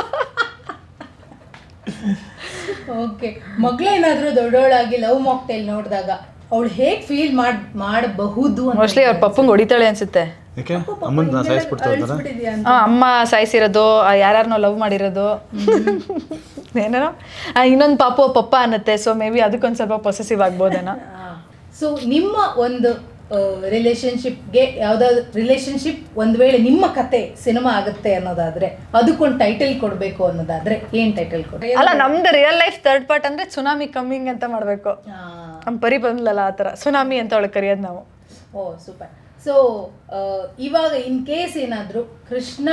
ಓಕೆ, ಮಗಳೇನಾದ್ರೂ ದೊಡ್ಡವಳಾಗಿ ಲವ್ ಮಾಕ್ಟೇಲ್ ನೋಡಿದಾಗ ಅವಳು ಹೇಗ್ ಫೀಲ್ ಮಾಡಬಹುದು? ಮೋಸ್ಟ್ಲಿ ಅವ್ರ ಪಪ್ಪಂಗೆ ಹೊಡಿತಾಳೆ ಅನ್ಸುತ್ತೆ. ಯಾಕೆ ಅಮ್ಮನ ಸಾಯಿಸ್ಬಿಡ್ತಾರೆ ಅಮ್ಮ ಸಾಯಿಸಿರೋದು, ಯಾರನ್ನೋ ಲವ್ ಮಾಡಿರೋದು, ಏನೇನೋ. ಇನ್ನೊಂದು ಪಪ್ಪ ಅನ್ನತ್ತೆ. ಸೊ ಮೇ ಬಿ ಅದಕ್ಕೊಂದು ಸ್ವಲ್ಪ ಪೊಸೆಸಿವ್ ಆಗ್ಬೋದೇನೋ. ಸೊ ನಿಮ್ಮ ಒಂದು ರಿಲೇಶನ್ಶಿಪ್ಗೆ ಯಾವ್ದಾದ್ರು ರಿಲೇಶನ್ಶಿಪ್ ಒಂದ್ ವೇಳೆ ನಿಮ್ಮ ಕತೆ ಸಿನಿಮಾ ಆಗುತ್ತೆ ಅನ್ನೋದಾದ್ರೆ ಅದಕ್ಕೊಂದು ಟೈಟಲ್ ಕೊಡ್ಬೇಕು ಅನ್ನೋದಾದ್ರೆ ಏನ್ ಟೈಟಲ್ ಕೊಡ? ಅಲ್ಲ, ನಮ್ದು ರಿಯಲ್ ಲೈಫ್ ಥರ್ಡ್ ಪಾರ್ಟ್ ಅಂದ್ರೆ ಸುನಾಮಿ ಕಮ್ಮಿಂಗ್ ಅಂತ ಮಾಡ್ಬೇಕು. ನಮ್ಮ ಪರಿ ಬಂದ್ಲಲ್ಲ ಆ ಥರ ಸುನಾಮಿ ಅಂತ ಅವಳು ಕರೆಯೋದು ನಾವು. ಓ ಸೂಪರ್. ಸೊ ಇವಾಗ ಇನ್ ಕೇಸ್ ಏನಾದ್ರು ಕೃಷ್ಣ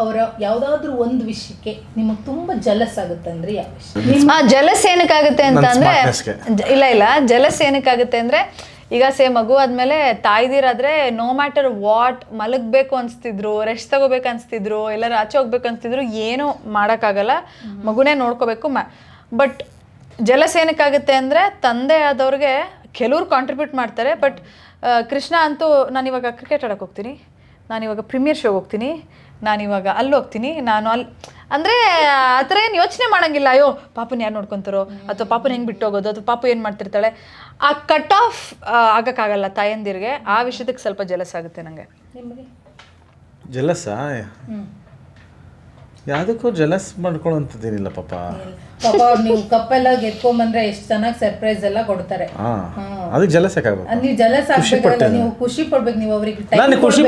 ಅವರ ಯಾವ್ದಾದ್ರು ಒಂದು ವಿಷಯಕ್ಕೆ ನಿಮಗೆ ತುಂಬಾ ಜಲಸ್ ಆಗುತ್ತೆ ಅಂದ್ರೆ ಯಾವ ವಿಷಯ? ಜಲಸ್ ಏನಕ್ಕಾಗುತ್ತೆ ಅಂತ ಅಂದ್ರೆ, ಇಲ್ಲ ಜಲಸ್ ಏನಕ್ಕಾಗುತ್ತೆ ಅಂದ್ರೆ, ಈಗ ಮಗು ಆದ್ಮೇಲೆ ತಾಯ್ದಿರಾದ್ರೆ ನೋ ಮ್ಯಾಟರ್ ವಾಟ್ ಮಲಗಬೇಕು ಅನ್ಸ್ತಿದ್ರು, ರೆಸ್ಟ್ ತಗೋಬೇಕು ಅನ್ಸ್ತಿದ್ರು, ಎಲ್ಲರೂ ಆಚೆ ಹೋಗ್ಬೇಕು ಅನ್ಸ್ತಿದ್ರು, ಏನೂ ಮಾಡೋಕ್ಕಾಗಲ್ಲ, ಮಗುನೇ ನೋಡ್ಕೋಬೇಕು. ಬಟ್ ಜಲಸ್ ಏನಕ್ಕಾಗುತ್ತೆ ಅಂದರೆ, ತಂದೆ ಆದವ್ರಿಗೆ ಕೆಲವ್ರು ಕಾಂಟ್ರಿಬ್ಯೂಟ್ ಮಾಡ್ತಾರೆ. ಬಟ್ ಕೃಷ್ಣ ಅಂತೂ, ನಾನಿವಾಗ ಕ್ರಿಕೆಟ್ ಆಡೋಕೆ ಹೋಗ್ತೀನಿ, ನಾನಿವಾಗ ಪ್ರೀಮಿಯರ್ ಶೋಗೆ ಹೋಗ್ತೀನಿ, ನಾನಿವಾಗ ಅಲ್ಲಿ ಹೋಗ್ತೀನಿ, ನಾನು ಅಲ್ಲಿ ಅಂದರೆ ಆ ಥರ ಏನು ಯೋಚನೆ ಮಾಡೋಂಗಿಲ್ಲ. ಅಯ್ಯೋ ಪಾಪನ ಯಾರು ನೋಡ್ಕೊತಾರೋ, ಅಥವಾ ಪಾಪನ ಹೆಂಗೆ ಬಿಟ್ಟು ಹೋಗೋದು, ಅಥವಾ ಪಾಪು ಏನು ಮಾಡ್ತಿರ್ತಾಳೆ, ಆ ಕಟ್ ಆಫ್ ಆಗೋಕ್ಕಾಗಲ್ಲ ತಾಯಂದಿರಿಗೆ. ಆ ವಿಷಯದಕ್ಕೆ ಸ್ವಲ್ಪ ಜಲಸ್ ಆಗುತ್ತೆ ನನಗೆ. ಜಲಸ್ಸಾ? ಯಾವುದಕ್ಕೂ ಜಲಸ್ ಮಾಡ್ಕೊಳ್ಳೋಂಥದ್ದೇನಿಲ್ಲ ಪಾಪ. ನೀವು ಕಪ್ಪೆಲ್ಲ ಗೆದ್ಕೊಂಬಂದ್ರೆ ಎಷ್ಟು ಚೆನ್ನಾಗಿ ಸರ್ಪ್ರೈಸ್ ಎಲ್ಲ ಕೊಡ್ತಾರೆ. ಅದಕ್ಕೆ ಜಲಸ್ ಯಾಕಾಗಬೇಕು? ನೀವು ಜಲಸ್ ಆಗ್ಬೇಕಲ್ಲ, ನೀವು ಖುಷಿ ಪಡ್ಬೇಕು. ನೀವು ಅವ್ರಿಗೆ ನಾನು ಖುಷಿ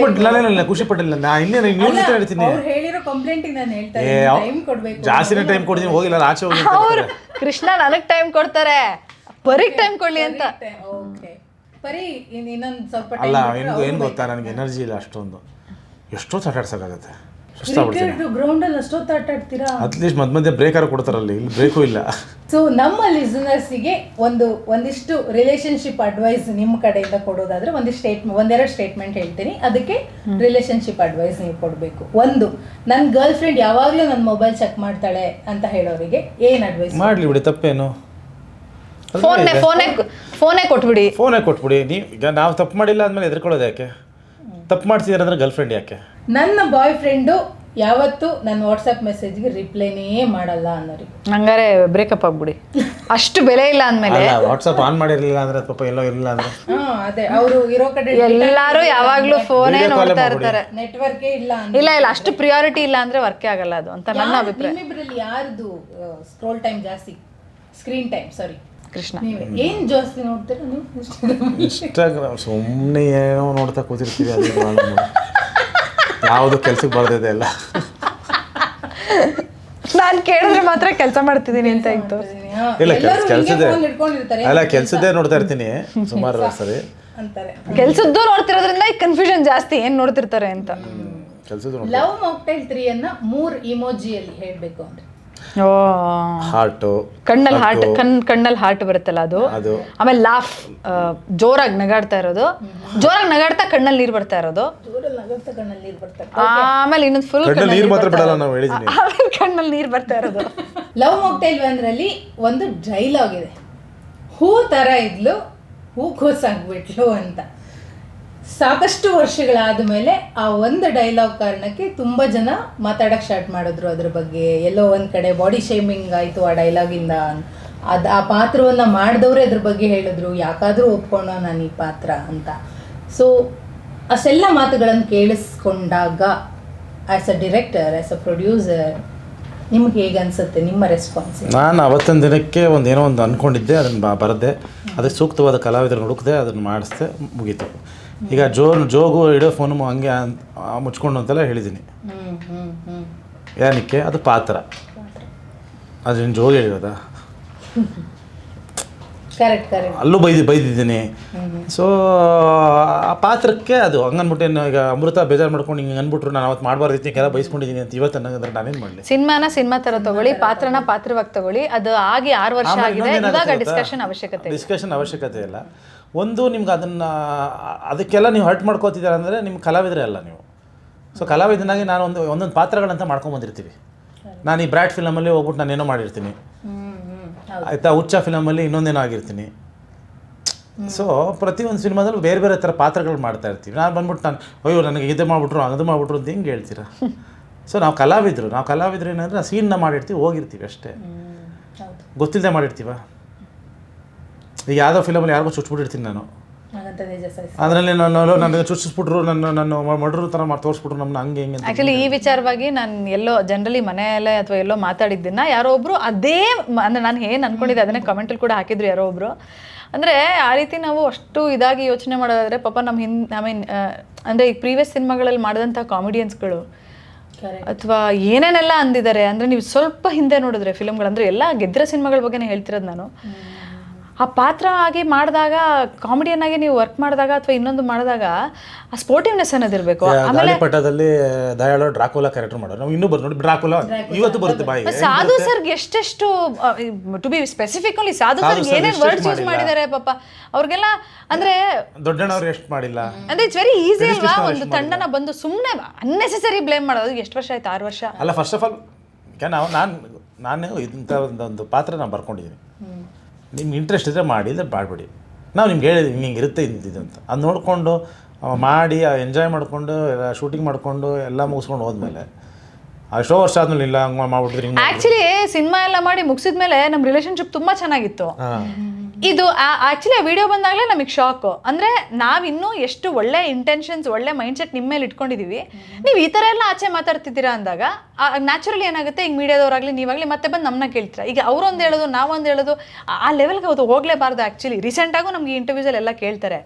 ಪಟ್ಟಿಲ್ಲ. ನಾ ಇನ್ನೇನು ನ್ಯೂಸ್ ಹೇಳ್ತೀನಿ, ಅವ್ರು ಹೇಳಿರೋ ಕಂಪ್ಲೇಂಟಿಗೆ ನಾನು ಹೇಳ್ತಾರೆ ಟೈಮ್ ಕೊಡ್ಬೇಕು. ಜಾಸ್ತಿನೇ ಟೈಮ್ ಕೊಡ್ತೀನಿ, ಹೋಗಿಲ್ಲ ಆಚೆ ಹೋಗಿ. ಅವ್ರು ಕೃಷ್ಣ ನನಗೆ ಟೈಮ್ ಕೊಡ್ತಾರೆ, ಪರಿಗೆ ಟೈಮ್ ಕೊಡ್ಲಿ ಅಂತ. ಓಕೆ ಪರಿ, ಇನ್ನೊಂದು ಸ್ವಲ್ಪ ಅಲ್ಲ, ಏನು ಗೊತ್ತಾ, ನನಗೆ ಎನರ್ಜಿ ಇಲ್ಲ ಅಷ್ಟೊಂದು. ಎಷ್ಟೊತ್ತು ಆಟಾಡ್ಸೋಕ್ಕಾಗತ್ತೆ? ಗ್ರೌಂಡ್ ಅಲ್ಲಿ ಅಷ್ಟೊತ್ತು ಆಟಾಡ್ತೀರಾ? ಅಟ್ಲೀಸ್ಟ್ ಮಧ್ಯ ಬ್ರೇಕರ್ ಕೊಡ್ತಾರಲ್ಲಿ, ಇಲ್ಲಿ ಬ್ರೇಕು ಇಲ್ಲ. ಸೊ ನಮ್ಮ ಲಿಸನರ್ಸಿಗೆ ಒಂದಿಷ್ಟು ರಿಲೇಶನ್ಶಿಪ್ ಅಡ್ವೈಸ್ ನಿಮ್ಮ ಕಡೆಯಿಂದ ಕೊಡೋದಾದ್ರೆ ಒಂದೆರಡು ಸ್ಟೇಟ್ಮೆಂಟ್ ಹೇಳ್ತೀನಿ, ಅದಕ್ಕೆ ರಿಲೇಶನ್ಶಿಪ್ ಅಡ್ವೈಸ್ ನೀವು ಕೊಡಬೇಕು. ಒಂದು, ನನ್ನ ಗರ್ಲ್ ಫ್ರೆಂಡ್ ಯಾವಾಗಲೂ ನನ್ನ ಮೊಬೈಲ್ ಚೆಕ್ ಮಾಡ್ತಾಳೆ ಅಂತ ಹೇಳೋರಿಗೆ ಏನು ಅಡ್ವೈಸ್? ಮಾಡ್ಲಿ ಬಿಡಿ, ತಪ್ಪೇನು? ಫೋನೇ ಕೊಟ್ಬಿಡಿ. ಈಗ ನಾವು ತಪ್ಪು ಮಾಡಿಲ್ಲ ಅಂದಮೇಲೆ ಎದ್ಕೊಳ್ಳೋದು ಯಾಕೆ? ತಪ್ಪು ಮಾಡ್ತಿದ್ದಾರೆ ಅಂದ್ರೆ ಗರ್ಲ್ ಫ್ರೆಂಡ್ ಯಾಕೆ? ನನ್ನ ಬಾಯ್ ಫ್ರೆಂಡು ಯಾವತ್ತು ನನ್ನ ವಾಟ್ಸಪ್ ಮೆಸೇಜ್ಗೆ ರಿಪ್ಲೈನೇ ಮಾಡಲ್ಲ ಅನ್ನೋರಿಗೆ ಹಂಗಾರೆ ಬ್ರೇಕಪ್ ಆಗ್ಬಿಡಿ. ಅಷ್ಟು ಬೆಲೆ ಇಲ್ಲ ಅಂದಮೇಲೆ. ವಾಟ್ಸಪ್ ಆನ್ ಮಾಡಿರಲಿಲ್ಲ ಅಂದ್ರೆ ಪಾಪ ಎಲ್ಲೋ ಇರಲಿಲ್ಲ ಅಂದ್ರೆ, ಅದೇ ಅವರು ಇರೋ ಕಡೆ ಎಲ್ಲರೂ ಯಾವಾಗಲೂ ಫೋನೇ ನೋಡ್ತಾ ಇರ್ತಾರೆ. ನೆಟ್ವರ್ಕೇ ಇಲ್ಲ, ಅಷ್ಟು ಪ್ರಿಯಾರಿಟಿ ಇಲ್ಲ ಅಂದ್ರೆ ವರ್ಕೇ ಆಗಲ್ಲ ಅದು ಅಂತ ನನ್ನ ಅಭಿಪ್ರಾಯ. ನಿಮ್ಮಿಬ್ಬರಲ್ಲಿ ಯಾರ್ದು ಸ್ಕ್ರೋಲ್ ಟೈಮ್ ಜಾಸ್ತಿ, ಸ್ಕ್ರೀನ್ ಟೈಮ್ ಸಾರಿ? ಕೃಷ್ಣ. ಏನ್ ಜಾಸ್ತಿ ನೋಡ್ತೀರಾ ನೀವು? ಇನ್ಸ್ಟಾಗ್ರಾಮ್. ಸುಮ್ಮನೆ ಏನೋ ನೋಡ್ತಾ ಕೂತಿರ್ತೀವಿ, ಅದು ಯಾವುದು ಕೆಲ್ಸಕ್ಕೆ ಬರ್ದಿದೆ ಎಲ್ಲ. ನಾನು ಕೇಳಿದ್ರೆ ಮಾತ್ರ ಕೆಲಸ ಮಾಡ್ತಿದ್ದೀನಿ ಅಂತ ಇತ್ತು. ಇಲ್ಲ, ಕೆಲ್ಸದ್ದೇ ನೋಡ್ತಾ ಇರ್ತೀನಿ ಸುಮಾರು ಸರಿ. ಕೆಲ್ಸದ್ದು ನೋಡ್ತಿರೋದ್ರಿಂದ ಕನ್ಫ್ಯೂಷನ್ ಜಾಸ್ತಿ, ಏನ್ ನೋಡ್ತಿರ್ತಾರೆ ಅಂತ. ಲವ್ ಮಾಕ್ಟೈಲ್ 3 ಅನ್ನ 3 ಇಮೋಜಿಯಲ್ಲಿ ಹೇಳ್ಬೇಕು ಅಂದ್ರೆ ಹಾರ್ಟು, ಕಣ್ಣಲ್ಲಿ ಹಾರ್ಟ್ ಬರುತ್ತಲ್ಲ ಅದು. ಆಮೇಲೆ ಲಾಫ್, ಜೋರಾಗಿ ನಗಾಡ್ತಾ ಇರೋದು, ಜೋರಾಗಿ ನಗಾಡ್ತಾ ಕಣ್ಣಲ್ಲಿ ನೀರು ಬರ್ತಾ ಇರೋದು. ಆಮೇಲೆ ಇನ್ನೊಂದು ಫುಲ್ ಕಣ್ಣಲ್ಲಿ ನೀರು ಬರ್ತಾ ಇರೋದು. ಲವ್ ಮಾಕ್ಟೈಲ್ 1ರಲ್ಲಿ ಒಂದು ಡೈಲಾಗ್ ಇದೆ, ಹೂ ತರ ಇದ್ಲು ಹೂಕೋಸ್ ಆಗ್ಬಿಟ್ಲು ಅಂತ. ಸಾಕಷ್ಟು ವರ್ಷಗಳಾದ ಮೇಲೆ ಆ ಒಂದು ಡೈಲಾಗ್ ಕಾರಣಕ್ಕೆ ತುಂಬ ಜನ ಮಾತಾಡೋಕ್ಕೆ ಸ್ಟಾರ್ಟ್ ಮಾಡಿದ್ರು ಅದ್ರ ಬಗ್ಗೆ. ಎಲ್ಲೋ ಒಂದು ಕಡೆ ಬಾಡಿ ಶೇಮಿಂಗ್ ಆಯಿತು ಆ ಡೈಲಾಗಿಂದ. ಆ ಪಾತ್ರವನ್ನು ಮಾಡಿದವರೇ ಅದ್ರ ಬಗ್ಗೆ ಹೇಳಿದ್ರು, ಯಾಕಾದರೂ ಒಪ್ಕೊಂಡ ನಾನು ಈ ಪಾತ್ರ ಅಂತ. ಸೊ ಅಷ್ಟೆಲ್ಲ ಮಾತುಗಳನ್ನು ಕೇಳಿಸ್ಕೊಂಡಾಗ as a director, as a producer, ನಿಮ್ಗೆ ಹೇಗೆ ಅನಿಸುತ್ತೆ? ನಿಮ್ಮ ರೆಸ್ಪಾನ್ಸ್? ನಾನು ಅವತ್ತೊಂದು ದಿನಕ್ಕೆ ಏನೋ ಒಂದು ಅಂದ್ಕೊಂಡಿದ್ದೆ, ಅದನ್ನು ಬರೆದೆ, ಅದಕ್ಕೆ ಸೂಕ್ತವಾದ ಕಲಾವಿದರನ್ನು ಹುಡುಕಿದೆ, ಅದನ್ನು ಮಾಡಿಸ್ದೆ, ಮುಗೀತು. ಈಗ ಜೋಗು ಇಡೋ ಫೋನು ಹಂಗೆ ಮುಚ್ಕೊಂಡು ಅಂತೆಲ್ಲ ಹೇಳಿದ್ದೀನಿ. ಏನಕ್ಕೆ? ಅದು ಪಾತ್ರ, ಅದೇನು ಜೋಗಿ ಹೇಳಿರೋದ? ಕರೆಕ್ಟ್ ಅಲ್ಲೂ ಬೈದಿದ್ದೀನಿ. ಸೊ ಆ ಪಾತ್ರಕ್ಕೆ ಅದು ಹಂಗನ್ಬಿಟ್ಟು ಈಗ ಅಮೃತ ಬೇಜಾರು ಮಾಡ್ಕೊಂಡು ಹಿಂಗೆ ಅಂದ್ಬಿಟ್ರು ನಾನು ಅವತ್ತು ಮಾಡಬಾರ್ದಿತ್ತು ಕೆಲ ಬೈಸ್ಕೊಂಡಿದ್ದೀನಿ ಅಂತ ಇವತ್ತು ಅನ್ನೋದ್ರೆ ನಾನೇನು ಮಾಡಲಿ. ಸಿನಿಮಾ ಥರ ತಗೊಳ್ಳಿ, ಪಾತ್ರವಾಗಿ ತಗೊಳ್ಳಿ. ಅದು ಆಗಿ 6 ವರ್ಷ ಆಗಿದೆ, ಇವಾಗ ಡಿಸ್ಕಷನ್ ಅವಶ್ಯಕತೆ ಇಲ್ಲ. ಒಂದು ನಿಮ್ಗೆ ಅದಕ್ಕೆಲ್ಲ ನೀವು ಹರ್ಟ್ ಮಾಡ್ಕೋತಿದ್ದೀರ ಅಂದರೆ ನಿಮ್ಮ ಕಲಾವಿದರೇ ಅಲ್ಲ ನೀವು. ಸೊ ಕಲಾವಿದನಾಗಿ ನಾನು ಒಂದೊಂದು ಪಾತ್ರಗಳಂತ ಮಾಡ್ಕೊಂಬಂದಿರ್ತೀವಿ. ನಾನು ಈ ಬ್ರ್ಯಾಡ್ ಫಿಲಮಲ್ಲಿ ಹೋಗ್ಬಿಟ್ಟು ನಾನೇನೋ ಮಾಡಿರ್ತೀನಿ, ಆಯಿತಾ, ಹುಚ್ಚ ಫಿಲಮಲ್ಲಿ ಇನ್ನೊಂದೇನೋ ಆಗಿರ್ತೀನಿ. ಸೊ ಪ್ರತಿಯೊಂದು ಸಿನಿಮಾದಲ್ಲೂ ಬೇರೆ ಬೇರೆ ಥರ ಪಾತ್ರಗಳು ಮಾಡ್ತಾ ಇರ್ತೀವಿ. ನಾನು ಬಂದ್ಬಿಟ್ಟು ಅಯ್ಯೋ ನನಗೆ ಇದು ಮಾಡಿಬಿಟ್ರು ಅದು ಮಾಡಿಬಿಟ್ರು ಅಂತ ಹೆಂಗೆ ಹೇಳ್ತೀರಾ? ಸೊ ನಾವು ಕಲಾವಿದರು ಏನಂದರೆ ನಾವು ಸೀನ್ನ ಮಾಡಿರ್ತೀವಿ, ಹೋಗಿರ್ತೀವಿ ಅಷ್ಟೇ, ಗೊತ್ತಿಲ್ಲದೆ ಮಾಡಿರ್ತೀವ. ಈಗ ಯಾವುದೋ ಫಿಲಮಲ್ಲಿ ಯಾರಿಗೋ ಚುಚ್ಬಿಟ್ಟಿರ್ತೀನಿ ನಾನು, ಅದರಲ್ಲಿ ನನಗೆ ಚುಚ್ಚಿಸ್ಬಿಟ್ರು, ನನ್ನ ಮಡ್ರು ಥರ ತೋರಿಸ್ಬಿಟ್ರು ನಮ್ಮನ್ನ ಹಂಗೆ ಹಿಂಗೆ. ಆ್ಯಕ್ಚುಲಿ ಈ ವಿಚಾರವಾಗಿ ನಾನು ಎಲ್ಲೋ ಜನರಲಿ ಮನೆಯಲ್ಲೇ ಅಥವಾ ಎಲ್ಲೋ ಮಾತಾಡಿದ್ದನ್ನ ಯಾರೋ ಒಬ್ರು ಅದೇ ಅಂದರೆ ನಾನು ಏನು ಅಂದ್ಕೊಂಡಿದ್ದೆ ಅದನ್ನೇ ಕಮೆಂಟಲ್ಲಿ ಕೂಡ ಹಾಕಿದ್ರು ಯಾರೋ ಒಬ್ರು. ಅಂದರೆ ಆ ರೀತಿ ನಾವು ಅಷ್ಟು ಇದಾಗಿ ಯೋಚನೆ ಮಾಡೋದಾದರೆ ಪಾಪ ನಮ್ಮ ಅಂದರೆ ಈಗ ಪ್ರೀವಿಯಸ್ ಸಿನಿಮಾಗಳಲ್ಲಿ ಮಾಡಿದಂಥ ಕಾಮಿಡಿಯನ್ಸ್ಗಳು ಅಥವಾ ಏನೇನೆಲ್ಲ ಅಂದಿದ್ದಾರೆ ಅಂದರೆ ನೀವು ಸ್ವಲ್ಪ ಹಿಂದೆ ನೋಡಿದ್ರೆ ಫಿಲಮ್ಗಳು, ಅಂದರೆ ಎಲ್ಲ ಗೆದ್ದರ ಸಿನಿಮಾಗಳ ಬಗ್ಗೆನೇ ಹೇಳ್ತಿರೋದು ನಾನು. ಆ ಪಾತ್ರ ಆಗಿ ಮಾಡಿದಾಗ, ಕಾಮಿಡಿಯನ್ ಆಗಿ ನೀವು ವರ್ಕ್ ಮಾಡಿದಾಗ ಅಥವಾ ಇನ್ನೊಂದು ಮಾಡಿದಾಗ ಆ ಸ್ಪೋರ್ಟಿವ್ನೆಸ್ ಅನ್ನೋದಿರಬೇಕು. ಆಮೇಲೆ ಪಟ್ಟದಲ್ಲಿ ದಯಾಳು ಡ್ರಾಕುಲಾ ಕ್ಯಾರೆಕ್ಟರ್ ಮಾಡೋರು ನಾವು ಇನ್ನೂ ನೋಡಿ ಡ್ರಾಕುಲಾ ಇವತ್ತು ಬರುತ್ತೆ ಬಾಯಿಗೆ. ಸಾಧು ಸರ್ಗೆ ಎಷ್ಟೆಷ್ಟು ಟು ಬಿ ಸ್ಪೆಸಿಫಿಕಲಿ ಸಾಧು ಸರ್ಗೆ ಏನೇನು ವರ್ಡ್ಸ್ ಯೂಸ್ ಮಾಡಿದ್ದಾರೆ ಪಾಪ ಅವ್ರಿಗೆಲ್ಲ. ಅಂದ್ರೆ ದೊಡ್ಡಣ್ಣವ್ರು ಎಷ್ಟು ಮಾಡಿಲ್ಲ ಅಂದ್ರೆ ಇಟ್ಸ್ ವೆರಿ ಈಸಿ ಅಲ್ವಾ ಒಂದು ತಂಡನ ಬಂದು ಸುಮ್ಮನೆ ಅನ್ನೆಸೆಸರಿ ಬ್ಲೇಮ್ ಮಾಡೋದು. ಎಷ್ಟು ವರ್ಷ ಆಯ್ತು? 6 ವರ್ಷ ಅಲ್ಲ. ಫಸ್ಟ್ ಆಫ್ ಆಲ್ ನಾನು ಇಂಥ ಒಂದು ಪಾತ್ರ ನಾನು ಬರ್ಕೊಂಡಿದ್ದೀನಿ. ನಿಮ್ಗೆ ಇಂಟ್ರೆಸ್ಟ್ ಇದ್ದರೆ ಮಾಡಿ, ಇದ್ರೆ ಮಾಡಬೇಡಿ. ನಾವು ನಿಮ್ಗೆ ಹೇಳಿದ್ವಿ ಹಿಂಗೆ ಇರುತ್ತೆ ಇಂತಿದ್ದು ಅಂತ. ಅದು ನೋಡಿಕೊಂಡು ಮಾಡಿ ಎಂಜಾಯ್ ಮಾಡಿಕೊಂಡು ಎಲ್ಲ ಶೂಟಿಂಗ್ ಮಾಡಿಕೊಂಡು ಎಲ್ಲ ಮುಗಿಸ್ಕೊಂಡು ಹೋದ್ಮೇಲೆ ಎಷ್ಟೋ ವರ್ಷ ಆದ್ಮೇಲೆ ಇಲ್ಲ ಹಂಗೆ ಮಾಡ್ಬಿಟ್ಟಿದ್ರಿ. ಆ್ಯಕ್ಚುಲಿ ಸಿನಿಮಾ ಎಲ್ಲ ಮಾಡಿ ಮುಗಿಸಿದ್ಮೇಲೆ ನಮ್ಮ ರಿಲೇಷನ್ಶಿಪ್ ತುಂಬ ಚೆನ್ನಾಗಿತ್ತು. ಇದು ಆ್ಯಕ್ಚುಲಿ ಆ ವಿಡಿಯೋ ಬಂದಾಗಲೇ ನಮಗೆ ಶಾಕು. ಅಂದರೆ ನಾವಿನ್ನೂ ಎಷ್ಟು ಒಳ್ಳೆ ಇಂಟೆನ್ಷನ್ಸ್, ಒಳ್ಳೆ ಮೈಂಡ್ಸೆಟ್ ನಿಮ್ಮ ಮೇಲೆ ಇಟ್ಕೊಂಡಿದ್ದೀವಿ, ನೀವು ಈ ಥರ ಎಲ್ಲ ಆಚೆ ಮಾತಾಡ್ತಿದ್ದೀರಾ ಅಂದಾಗ ನ್ಯಾಚುರಲಿ ಏನಾಗುತ್ತೆ, ಈಗ ಮೀಡಿಯಾದವರಾಗಲಿ ನೀವಾಗಲಿ ಮತ್ತೆ ಬಂದು ನಮ್ಮನ್ನ ಕೇಳ್ತೀರಾ. ಈಗ ಅವರೊಂದು ಹೇಳೋದು ನಾವೊಂದು ಹೇಳೋದು ಆ ಲೆವೆಲ್ಗೆ ಅವತ್ತು ಹೋಗಲೇಬಾರ್ದು. ಆ್ಯಕ್ಚುಲಿ ರೀಸೆಂಟಾಗೂ ನಮಗೆ ಇಂಟರ್ವ್ಯೂಸಲ್ಲಿ ಎಲ್ಲ ಕೇಳ್ತಾರೆ,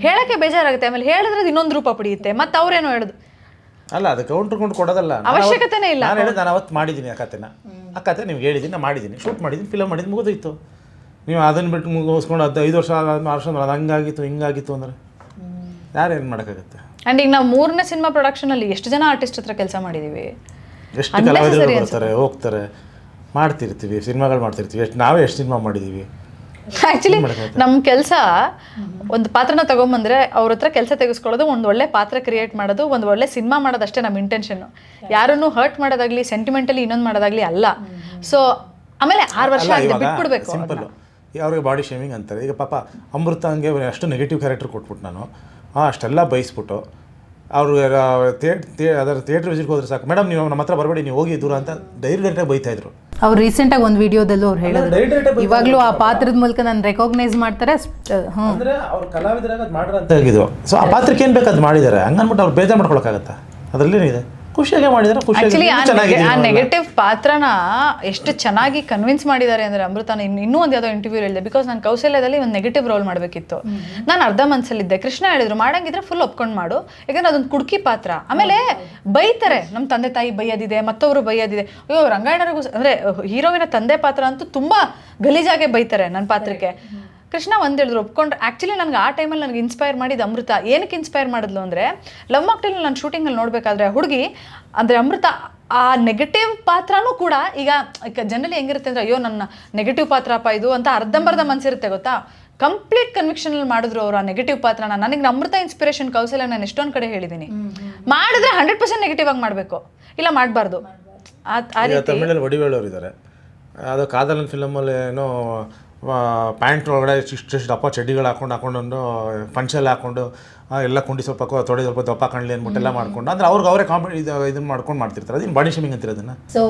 ಹೇಳೋಕ್ಕೆ ಬೇಜಾರಾಗುತ್ತೆ, ಆಮೇಲೆ ಹೇಳಿದ್ರೆ ಇನ್ನೊಂದು ರೂಪ ಪಡೆಯುತ್ತೆ, ಮತ್ತು ಅವರೇನೋ ಹೇಳೋದು. ಅಲ್ಲ, ಅದು ಕೌಂಟ್ರ್ಕೊಂಡು ಕೊಡೋದಲ್ಲ, ಅವಶ್ಯಕತೆನೇ ಇಲ್ಲ. ನಾನು ಹೇಳಿದ್ದು ನಾನು ಅವತ್ತು ಮಾಡಿದ್ದೀನಿ ಆ ಕತೆ ನಿಮ್ಗೆ ಹೇಳಿದ್ದೀನಿ, ನಾನು ಮಾಡಿದ್ದೀನಿ, ಶೂಟ್ ಮಾಡಿದ್ದೀನಿ, ಫಿಲಮ್ ಮಾಡಿದ್ದೀನಿ, ಮುಗಿದೋಯ್ತು. ನೀವು ಅದನ್ನು ಬಿಟ್ಟು ಮುಗಿಸ್ಕೊಂಡು 5 ವರ್ಷ 6 ವರ್ಷ ಅದು ಹಂಗಾಗಿತ್ತು ಹಿಂಗಾಗಿತ್ತು ಅಂದರೆ ಯಾರೇನು ಮಾಡೋಕ್ಕಾಗುತ್ತೆ? ಆ್ಯಂಡ್ ಈಗ ನಾವು 3ನೇ ಸಿನಿಮಾ ಪ್ರೊಡಕ್ಷನಲ್ಲಿ ಎಷ್ಟು ಜನ ಆರ್ಟಿಸ್ಟ್ ಹತ್ರ ಕೆಲಸ ಮಾಡಿದ್ದೀವಿ, ಎಷ್ಟು ಕಲಾವಿದರು ಬರ್ತಾರೆ ಹೋಗ್ತಾರೆ, ಮಾಡ್ತಿರ್ತೀವಿ, ಸಿನಿಮಾಗಳು ಮಾಡ್ತಿರ್ತೀವಿ. ನಾವೇ ಎಷ್ಟು ಸಿನಿಮಾ ಮಾಡಿದ್ದೀವಿ. ಆ್ಯಕ್ಚುಲಿ ನಮ್ಮ ಕೆಲಸ ಒಂದು ಪಾತ್ರನ ತೊಗೊಂಬಂದರೆ ಅವ್ರ ಹತ್ರ ಕೆಲಸ ತೆಗೆಸ್ಕೊಳ್ಳೋದು, ಒಂದು ಒಳ್ಳೆ ಪಾತ್ರ ಕ್ರಿಯೇಟ್ ಮಾಡೋದು, ಒಂದು ಒಳ್ಳೆ ಸಿನಿಮಾ ಮಾಡೋದಷ್ಟೇ ನಮ್ಮ ಇಂಟೆನ್ಷನ್ನು. ಯಾರನ್ನು ಹರ್ಟ್ ಮಾಡೋದಾಗಲಿ ಸೆಂಟಿಮೆಂಟಲಿ ಇನ್ನೊಂದು ಮಾಡೋದಾಗಲಿ ಅಲ್ಲ. ಸೊ ಆಮೇಲೆ 6 ವರ್ಷ ಆಗಿದೆ, ಬಿಟ್ಬಿಡ್ಬೇಕು. ಸಿಂಪಲ್ಲು. ಅವ್ರಿಗೆ ಬಾಡಿ ಶೇಮಿಂಗ್ ಅಂತಾರೆ. ಈಗ ಪಾಪ ಅಮೃತ ಹಂಗೆ ಅಷ್ಟು ನೆಗೆಟಿವ್ ಕ್ಯಾರೆಕ್ಟರ್ ಕೊಟ್ಬಿಟ್ಟು ನಾನು ಅಷ್ಟೆಲ್ಲ ಬಯಸ್ಬಿಟ್ಟು ಅವರು ಅದರ ಥಿಯೇಟ್ರ್ ವಿಸಿಟ್ಗೆ ಹೋದ್ರೆ ಸಾಕು, ಮೇಡಮ್ ನೀವು ನಮ್ಮ ಹತ್ರ ಬರಬೇಡಿ, ನೀವು ಹೋಗಿ ದೂರ ಅಂತ ಡೈರೆಕ್ಟಾಗಿ ಬೈತಾಯಿದ್ರು. ಅವ್ರು ರೀಸೆಂಟಾಗಿ ಒಂದು ವಿಡಿಯೋದಲ್ಲೂ ಅವ್ರು ಹೇಳಿದ್ರು, ಇವಾಗಲೂ ಆ ಪಾತ್ರದ ಮೂಲಕ ನಾನು ರೆಕಾಗ್ನೈಸ್ ಮಾಡ್ತಾರೆ. ಅಂದರೆ ಅವ್ರು ಕಲಾವಿದರಾಗ ಅದು ಮಾಡ್ರ ಅಂತ ಹೇಳಿದ್ರು. ಸೊ ಆ ಪಾತ್ರಕ್ಕೆ ಏನು ಬೇಕು ಅದು ಮಾಡಿದ್ದಾರೆ, ಹಂಗನ್ಬಿಟ್ಟು ಅವ್ರು ಬೇಜಾರು ಮಾಡ್ಕೊಳಕ್ಕಾಗತ್ತಾ? ಅದರಲ್ಲೇನಿದೆ, ಖುಷಿಯಾಗೆ ಮಾಡಿದ್ದಾರೆ. ಆ್ಯಕ್ಚುಲಿ ಆ ನೆಗೆಟಿವ್ ಪಾತ್ರನ ಎಷ್ಟು ಚೆನ್ನಾಗಿ ಕನ್ವಿನ್ಸ್ ಮಾಡಿದ್ದಾರೆ ಅಂದರೆ ಅಮೃತನ. ಇನ್ನೂ ಒಂದು ಯಾವುದೋ ಇಂಟರ್ವ್ಯೂ ಹೇಳಿದೆ, ಬಿಕಾಸ್ ನಾನು ಕೌಶಲ್ಯದಲ್ಲಿ ಒಂದು ನೆಗೆಟಿವ್ ರೋಲ್ ಮಾಡಬೇಕಿತ್ತು, ನಾನು ಅರ್ಧ ಮನಸ್ಸಲ್ಲಿದ್ದೆ. ಕೃಷ್ಣ ಹೇಳಿದ್ರು ಮಾಡಂಗಿದ್ರೆ ಫುಲ್ ಒಪ್ಕೊಂಡು ಮಾಡು, ಯಾಕಂದ್ರೆ ಅದೊಂದು ಕುಡ್ಕಿ ಪಾತ್ರ. ಆಮೇಲೆ ಬೈತಾರೆ, ನಮ್ಮ ತಂದೆ ತಾಯಿ ಬೈಯೋದಿದೆ, ಮತ್ತೊಬ್ರು ಬೈಯೋದಿದೆ. ಅಯ್ಯೋ ರಂಗಾಯಣರಿಗೂ ಅಂದರೆ ಹೀರೋವಿನ ತಂದೆ ಪಾತ್ರ ಅಂತೂ ತುಂಬ ಗಲೀಜಾಗೆ ಬೈತಾರೆ ನನ್ನ ಪಾತ್ರಕ್ಕೆ. ಕೃಷ್ಣ ಒಂದು ಹೇಳಿದ್ರು, ಒಪ್ಕೊಂಡ್ರೆ. ಆ್ಯಕ್ಚುಲಿ ನನಗೆ ಆ ಟೈಮಲ್ಲಿ ನನಗೆ ಇನ್ಸ್ಪೈರ್ ಮಾಡಿದ್ದು ಅಮೃತ. ಏನಕ್ಕೆ ಇನ್ಸ್ಪೈರ್ ಮಾಡಿದ್ಲು ಅಂದರೆ, ಲವ್ ಮಾಕ್ಟೇಲ್ ನಾನು ಶೂಟಿಂಗಲ್ಲಿ ನೋಡಬೇಕಾದ್ರೆ ಹುಡುಗಿ ಅಂದರೆ ಅಮೃತ ಆ ನೆಗೆಟಿವ್ ಪಾತ್ರನೂ ಕೂಡ ಈಗ ಜನರಲಿ ಹೆಂಗಿರುತ್ತೆ ಅಂದರೆ, ಅಯ್ಯೋ ನನ್ನ ನೆಗೆಟಿವ್ ಪಾತ್ರಪ್ಪ ಇದು ಅಂತ ಅರ್ಧಂಬರ್ಧ ಮನಸ್ಸಿರುತ್ತೆ ಗೊತ್ತಾ. ಕಂಪ್ಲೀಟ್ ಕನ್ವಿಕ್ಷನಲ್ಲಿ ಮಾಡಿದ್ರು ಅವರು ಆ ನೆಗೆಟಿವ್ ಪಾತ್ರನ. ನನಗೆ ಅಮೃತ ಇನ್ಸ್ಪಿರೇಷನ್ ಕೌಶಲ್ಯ ನಾನು ಎಷ್ಟೊಂದು ಕಡೆ ಹೇಳಿದ್ದೀನಿ, ಮಾಡಿದ್ರೆ 100% ನೆಗೆಟಿವ್ ಆಗಿ ಮಾಡಬೇಕು, ಇಲ್ಲ ಮಾಡಬಾರ್ದು. ತಮಿಳಲ್ಲಿ ವಡಿವೇಳವ್ರು ಇದ್ದಾರೆ, ಅದು ಕಾದಲನ್ ಫಿಲಮಲ್ಲಿ ಏನೋ ಪ್ಯಾಂಟ್ ಒಳಗಡೆ ಇಷ್ಟು ದಪ್ಪ ಚಡ್ಡಿಗಳು ಹಾಕೊಂಡು ಪಂಚಲ್ಲಿ ಹಾಕೊಂಡು ಎಲ್ಲ ಕುಂಡಿ ಸ್ವಲ್ಪ ತೊಡೆ ಸ್ವಲ್ಪ ದಪ್ಪ ಕಾಣಲಿ ಅಂದ್ಬಿಟ್ಟೆಲ್ಲ ಮಾಡ್ಕೊಂಡು, ಅಂದರೆ ಅವರೇ ಕಾಮಿಡಿ ಇದನ್ನು ಮಾಡ್ಕೊಂಡು ಮಾಡ್ತಿರ್ತಾರೆ. ಅದನ್ನು ಬಾಡಿ ಶೇಮಿಂಗ್ ಅಂತಿರೋದನ್ನು. So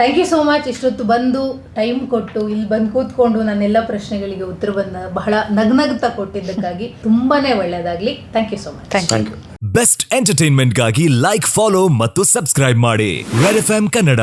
thank you so much. ಇಷ್ಟೊತ್ತು ಬಂದು ಟೈಮ್ ಕೊಟ್ಟು ಇಲ್ಲಿ ಬಂದು ಕೂತ್ಕೊಂಡು ನನ್ನೆಲ್ಲ ಪ್ರಶ್ನೆಗಳಿಗೆ ಉತ್ತರವನ್ನು ಬಹಳ ನಗ್ನಗ್ತಾ ಕೊಟ್ಟಿದ್ದಕ್ಕಾಗಿ ತುಂಬಾ ಒಳ್ಳೆಯದಾಗಲಿ. Thank you so much. Thank you. Best ಎಂಟರ್ಟೈನ್ಮೆಂಟ್ಗಾಗಿ ಲೈಕ್, ಫಾಲೋ ಮತ್ತು ಸಬ್ಸ್ಕ್ರೈಬ್ ಮಾಡಿ ರೆಡ್ FM ಕನ್ನಡ.